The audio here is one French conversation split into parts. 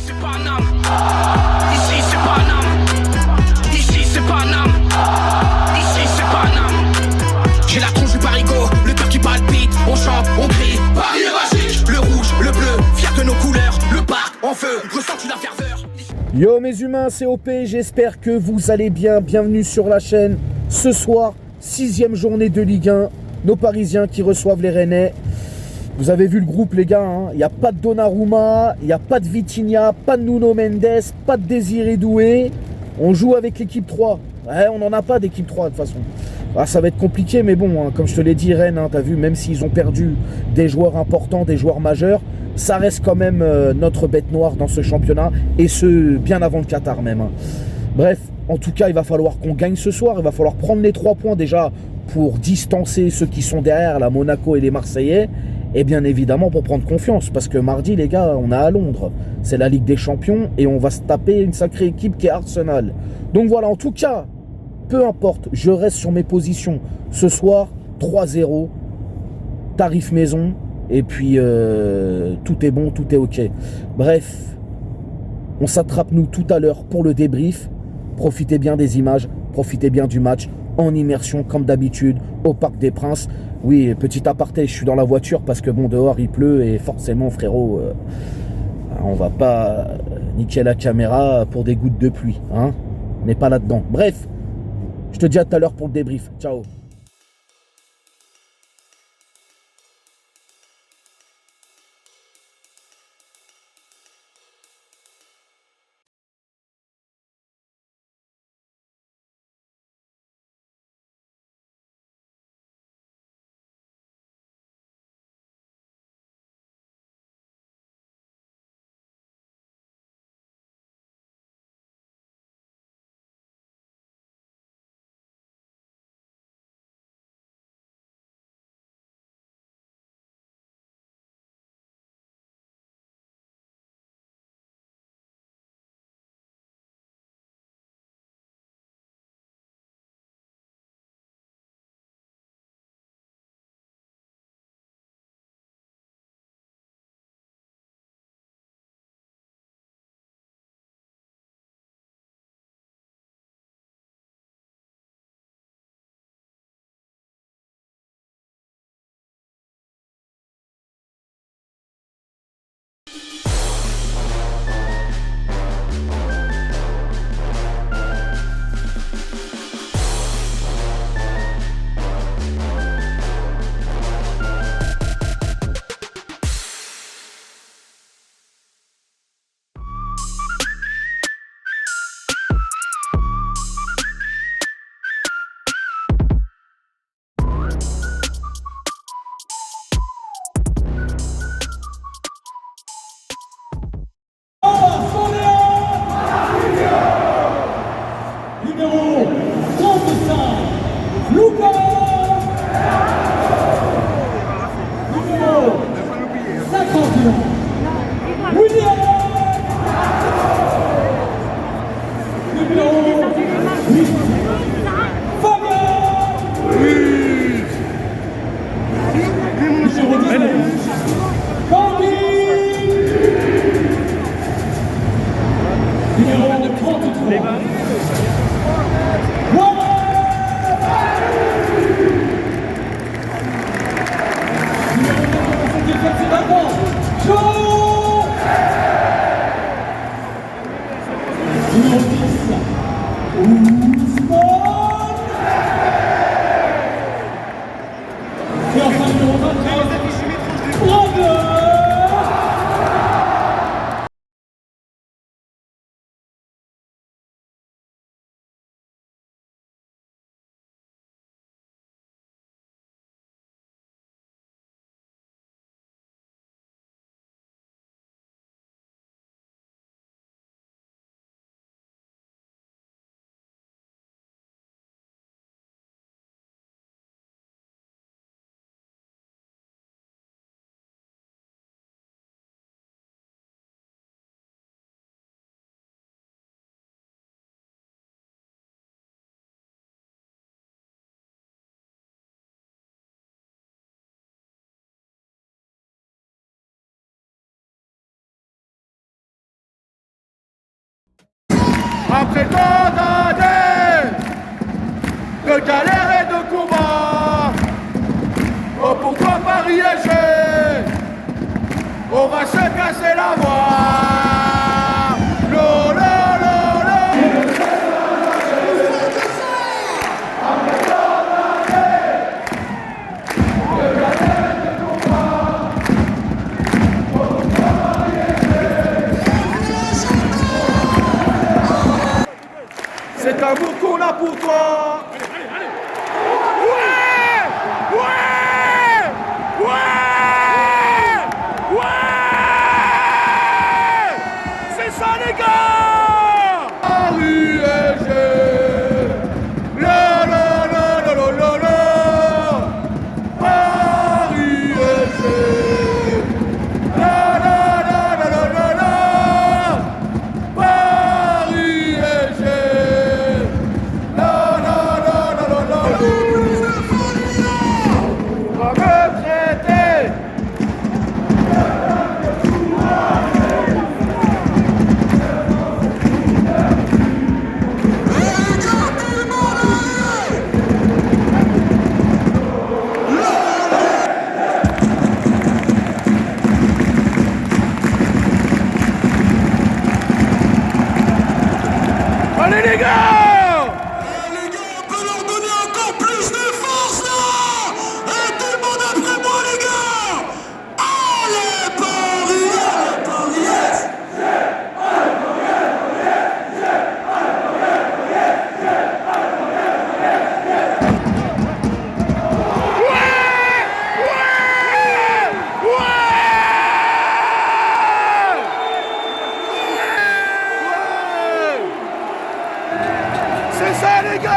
c'est Paname. Ici c'est Paname. Ici c'est Paname. Ici c'est Paname. J'ai la tronche du parigot, le cœur qui palpite. On chante, on crie, Paris est magique. Le rouge, le bleu, fier de nos couleurs. Le parc en feu, ressens-tu la ferveur? Yo mes humains, c'est OP, j'espère que vous allez bien. Bienvenue sur la chaîne. Ce soir, 6e journée de Ligue 1. Nos Parisiens qui reçoivent les Rennais. Vous avez vu le groupe les gars, hein. Il n'y a pas de Donnarumma, il n'y a pas de Vitinha, pas de Nuno Mendes, pas de Désiré Doué. On joue avec l'équipe 3. Ouais, on n'en a pas d'équipe 3 de toute façon. Ah, ça va être compliqué, mais bon, hein, comme je te l'ai dit, Rennes, hein, t'as vu, même s'ils ont perdu des joueurs importants, des joueurs majeurs, ça reste quand même notre bête noire dans ce championnat, et ce, bien avant le Qatar même. Hein. Bref, en tout cas, il va falloir qu'on gagne ce soir, il va falloir prendre les 3 points déjà pour distancer ceux qui sont derrière, la Monaco et les Marseillais, et bien évidemment pour prendre confiance, parce que mardi, les gars, on est à Londres, c'est la Ligue des Champions, et on va se taper une sacrée équipe qui est Arsenal. Donc voilà, en tout cas, peu importe, je reste sur mes positions. Ce soir, 3-0, tarif maison, et puis tout est bon, tout est ok. Bref, on s'attrape nous tout à l'heure pour le débrief. Profitez bien des images, profitez bien du match, en immersion comme d'habitude, au Parc des Princes. Oui, petit aparté, je suis dans la voiture parce que bon, dehors il pleut et forcément frérot, on va pas niquer la caméra pour des gouttes de pluie, hein. On n'est pas là-dedans. Bref, je te dis à tout à l'heure pour le débrief. Ciao. Après tant d'années de galère et de combat, oh pourquoi Paris est jeune, on va se casser la voix. Lo, lo, lo, lo. Après tant d'années de galère et de combat, oh pourquoi Paris est jeune. C'est amour qu'on a pour toi. Allez les gars! Les gars, on peut leur donner encore plus de force là! Et tout le monde après moi les gars! Allez Paris, yes! C'est ça les gars!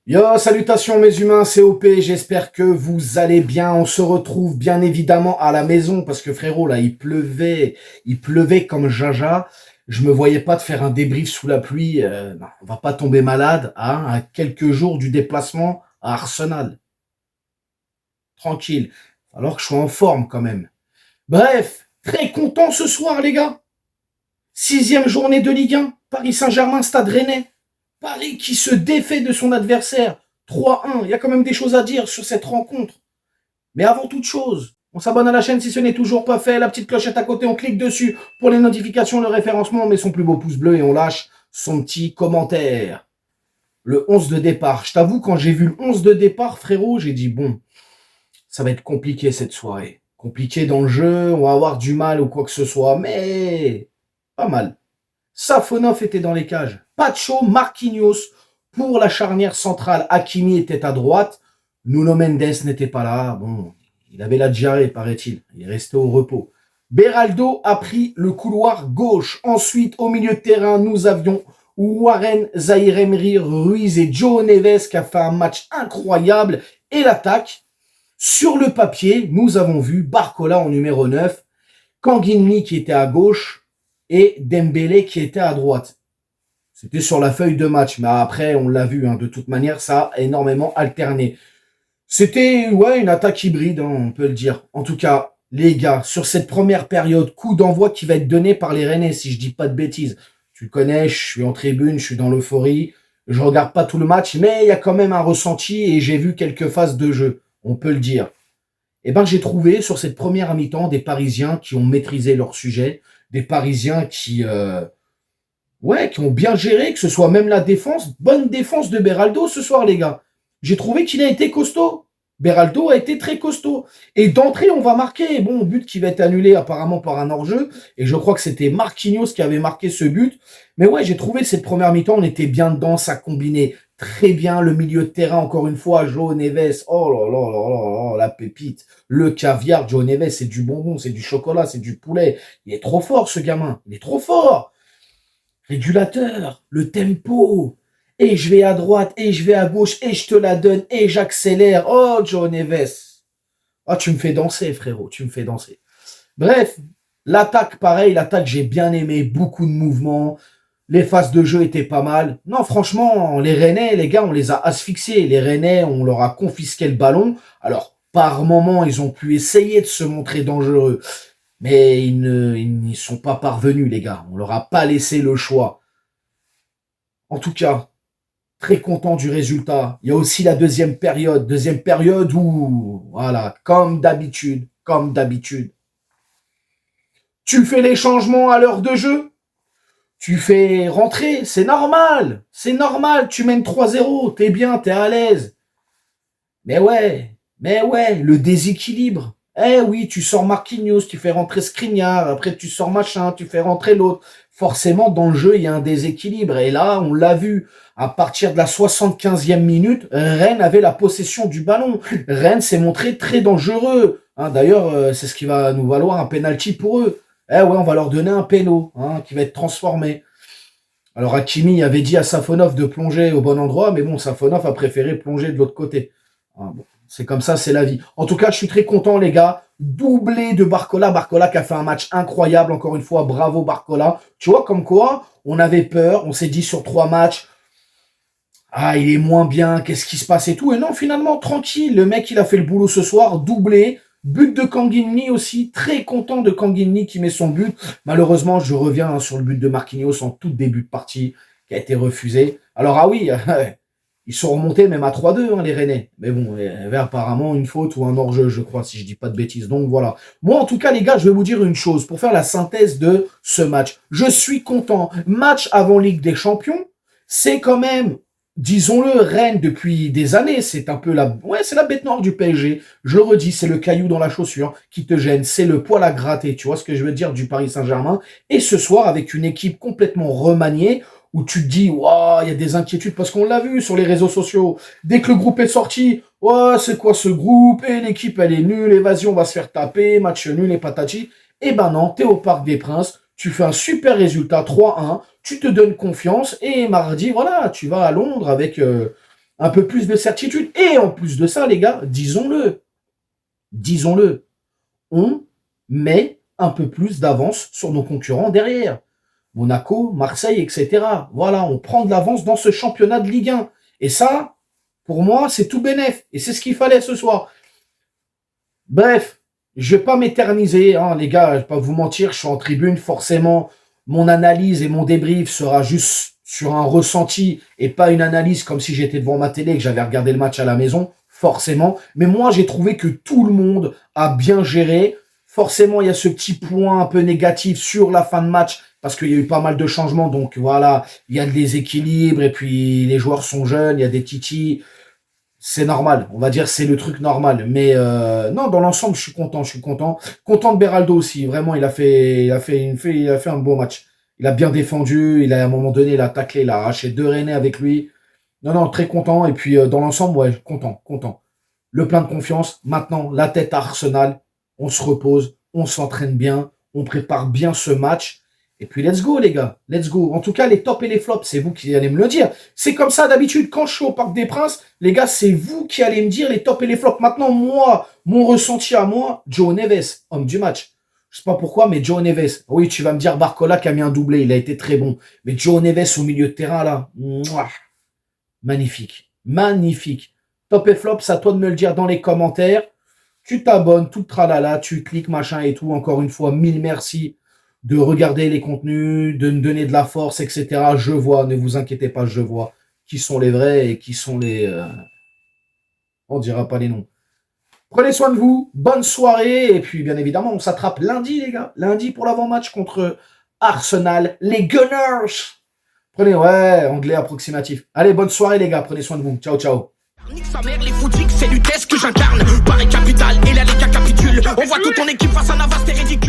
Yo, salutations mes humains, c'est OP, j'espère que vous allez bien. On se retrouve bien évidemment à la maison parce que frérot, là, il pleuvait comme jaja. Je me voyais pas de faire un débrief sous la pluie. Non, on va pas tomber malade, hein, à quelques jours du déplacement à Arsenal. Tranquille, alors que je sois en forme quand même. Bref, très content ce soir les gars. 6e journée de Ligue 1, Paris Saint-Germain, Stade Rennais. Paris qui se défait de son adversaire. 3-1, il y a quand même des choses à dire sur cette rencontre. Mais avant toute chose, on s'abonne à la chaîne si ce n'est toujours pas fait. La petite clochette à côté, on clique dessus pour les notifications, le référencement. On met son plus beau pouce bleu et on lâche son petit commentaire. Le 11 de départ. Je t'avoue, quand j'ai vu le 11 de départ, frérot, j'ai dit, bon, ça va être compliqué cette soirée. Compliqué dans le jeu, on va avoir du mal ou quoi que ce soit, mais pas mal. Safonov était dans les cages. Pacho, Marquinhos pour la charnière centrale. Hakimi était à droite. Nuno Mendes n'était pas là. Bon, il avait la diarrhée, paraît-il. Il est resté au repos. Beraldo a pris le couloir gauche. Ensuite, au milieu de terrain, nous avions Warren, Zaïre Emery, Ruiz et Joe Neves qui a fait un match incroyable. Et l'attaque. Sur le papier, nous avons vu Barcola en numéro 9, Kanginmi qui était à gauche et Dembélé qui était à droite. C'était sur la feuille de match, mais après, on l'a vu, hein, de toute manière, ça a énormément alterné. C'était ouais, une attaque hybride, hein, on peut le dire. En tout cas, les gars, sur cette première période, coup d'envoi qui va être donné par les Rennais, si je dis pas de bêtises. Tu le connais, je suis en tribune, je suis dans l'euphorie, je regarde pas tout le match, mais il y a quand même un ressenti et j'ai vu quelques phases de jeu. On peut le dire. Eh ben, j'ai trouvé sur cette première mi-temps des Parisiens qui ont maîtrisé leur sujet, des Parisiens qui ont bien géré, que ce soit même la défense, bonne défense de Beraldo ce soir, les gars. J'ai trouvé qu'il a été costaud. Beraldo a été très costaud. Et d'entrée, on va marquer. Bon, but qui va être annulé apparemment par un hors-jeu. Et je crois que c'était Marquinhos qui avait marqué ce but. Mais ouais, j'ai trouvé cette première mi-temps, on était bien dedans, ça combinait très bien le milieu de terrain, encore une fois, Joe Neves, oh là là là là là, la pépite, le caviar, Joe Neves, c'est du bonbon, c'est du chocolat, c'est du poulet, il est trop fort ce gamin, il est trop fort, régulateur, le tempo, et je vais à droite, et je vais à gauche, et je te la donne, et j'accélère, oh Joe Neves, oh tu me fais danser frérot, tu me fais danser. Bref, l'attaque pareil, l'attaque j'ai bien aimé, beaucoup de mouvements, les phases de jeu étaient pas mal. Non, franchement, les Rennais, les gars, on les a asphyxiés. Les Rennais, on leur a confisqué le ballon. Alors, par moments, ils ont pu essayer de se montrer dangereux. Mais ils n'y sont pas parvenus, les gars. On leur a pas laissé le choix. En tout cas, très content du résultat. Il y a aussi la deuxième période. Deuxième période où, voilà, comme d'habitude. Tu fais les changements à l'heure de jeu. Tu fais rentrer, c'est normal, tu mènes 3-0, t'es bien, t'es à l'aise. Mais ouais, le déséquilibre. Eh oui, tu sors Marquinhos, tu fais rentrer Skriniar, après tu sors machin, tu fais rentrer l'autre. Forcément, dans le jeu, il y a un déséquilibre. Et là, on l'a vu, à partir de la 75e minute, Rennes avait la possession du ballon. Rennes s'est montré très dangereux. Hein, d'ailleurs, c'est ce qui va nous valoir un penalty pour eux. Eh ouais, on va leur donner un péno, hein, qui va être transformé. Alors Hakimi avait dit à Safonov de plonger au bon endroit, mais bon, Safonov a préféré plonger de l'autre côté. Hein, bon, c'est comme ça, c'est la vie. En tout cas, je suis très content, les gars. Doublé de Barcola. Barcola qui a fait un match incroyable, encore une fois. Bravo Barcola. Tu vois, comme quoi, on avait peur. On s'est dit sur 3 matchs, ah, il est moins bien, qu'est-ce qui se passe et tout. Et non, finalement, tranquille. Le mec, il a fait le boulot ce soir, doublé. But de Kanginmi aussi, très content de Kanginmi qui met son but. Malheureusement, je reviens sur le but de Marquinhos en tout début de partie, qui a été refusé. Alors, ah oui, ils sont remontés même à 3-2, hein, les Rennais. Mais bon, il y avait apparemment une faute ou un hors-jeu, je crois, si je dis pas de bêtises. Donc voilà. Moi, en tout cas, les gars, je vais vous dire une chose pour faire la synthèse de ce match. Je suis content. Match avant Ligue des Champions, c'est quand même... Disons-le, Rennes, depuis des années, c'est un peu c'est la bête noire du PSG. Je le redis, c'est le caillou dans la chaussure qui te gêne. C'est le poil à gratter, tu vois ce que je veux dire, du Paris Saint-Germain. Et ce soir, avec une équipe complètement remaniée, où tu te dis, waouh, il y a des inquiétudes, parce qu'on l'a vu sur les réseaux sociaux. Dès que le groupe est sorti, ouais, c'est quoi ce groupe? Et l'équipe, elle est nulle, évasion va se faire taper, match nul et patati. Eh ben non, t'es au Parc des Princes, tu fais un super résultat, 3-1, tu te donnes confiance, et mardi, voilà, tu vas à Londres avec un peu plus de certitude. Et en plus de ça, les gars, disons-le, on met un peu plus d'avance sur nos concurrents derrière. Monaco, Marseille, etc. Voilà, on prend de l'avance dans ce championnat de Ligue 1. Et ça, pour moi, c'est tout bénef. Et c'est ce qu'il fallait ce soir. Bref, je vais pas m'éterniser, hein, les gars, je vais pas vous mentir, je suis en tribune, forcément, mon analyse et mon débrief sera juste sur un ressenti et pas une analyse comme si j'étais devant ma télé et que j'avais regardé le match à la maison, forcément. Mais moi, j'ai trouvé que tout le monde a bien géré. Forcément, il y a ce petit point un peu négatif sur la fin de match parce qu'il y a eu pas mal de changements. Donc voilà, il y a des équilibres et puis les joueurs sont jeunes, il y a des titis. C'est normal, on va dire c'est le truc normal. Mais non, dans l'ensemble, je suis content. Content de Beraldo aussi. Vraiment, il a fait un beau match. Il a bien défendu. À un moment donné, il a taclé, il a arraché 2 Rennais avec lui. Non, très content. Et puis dans l'ensemble, ouais, content. Le plein de confiance. Maintenant, la tête à Arsenal. On se repose, on s'entraîne bien, on prépare bien ce match. Et puis, let's go, les gars. Let's go. En tout cas, les tops et les flops, c'est vous qui allez me le dire. C'est comme ça, d'habitude, quand je suis au Parc des Princes, les gars, c'est vous qui allez me dire les tops et les flops. Maintenant, moi, mon ressenti à moi, Joe Neves, homme du match. Je sais pas pourquoi, mais Joe Neves. Oui, tu vas me dire Barcola qui a mis un doublé. Il a été très bon. Mais Joe Neves au milieu de terrain, là, mouah, magnifique. Top et flop, c'est à toi de me le dire dans les commentaires. Tu t'abonnes, tout le tralala, tu cliques, machin et tout. Encore une fois, 1000 merci de regarder les contenus, de me donner de la force, etc. Je vois, ne vous inquiétez pas, je vois qui sont les vrais et qui sont les... on dira pas les noms. Prenez soin de vous, bonne soirée, et puis bien évidemment, on s'attrape lundi, les gars. Lundi pour l'avant-match contre Arsenal, les Gunners. Prenez, ouais, anglais approximatif. Allez, bonne soirée, les gars, prenez soin de vous. Ciao, ciao. Nique sa mère, les footix, c'est l'UTES que j'incarne. Paris capitale, et là les gars capitulent. On voit toute ton équipe face à Navas, c'est ridicule.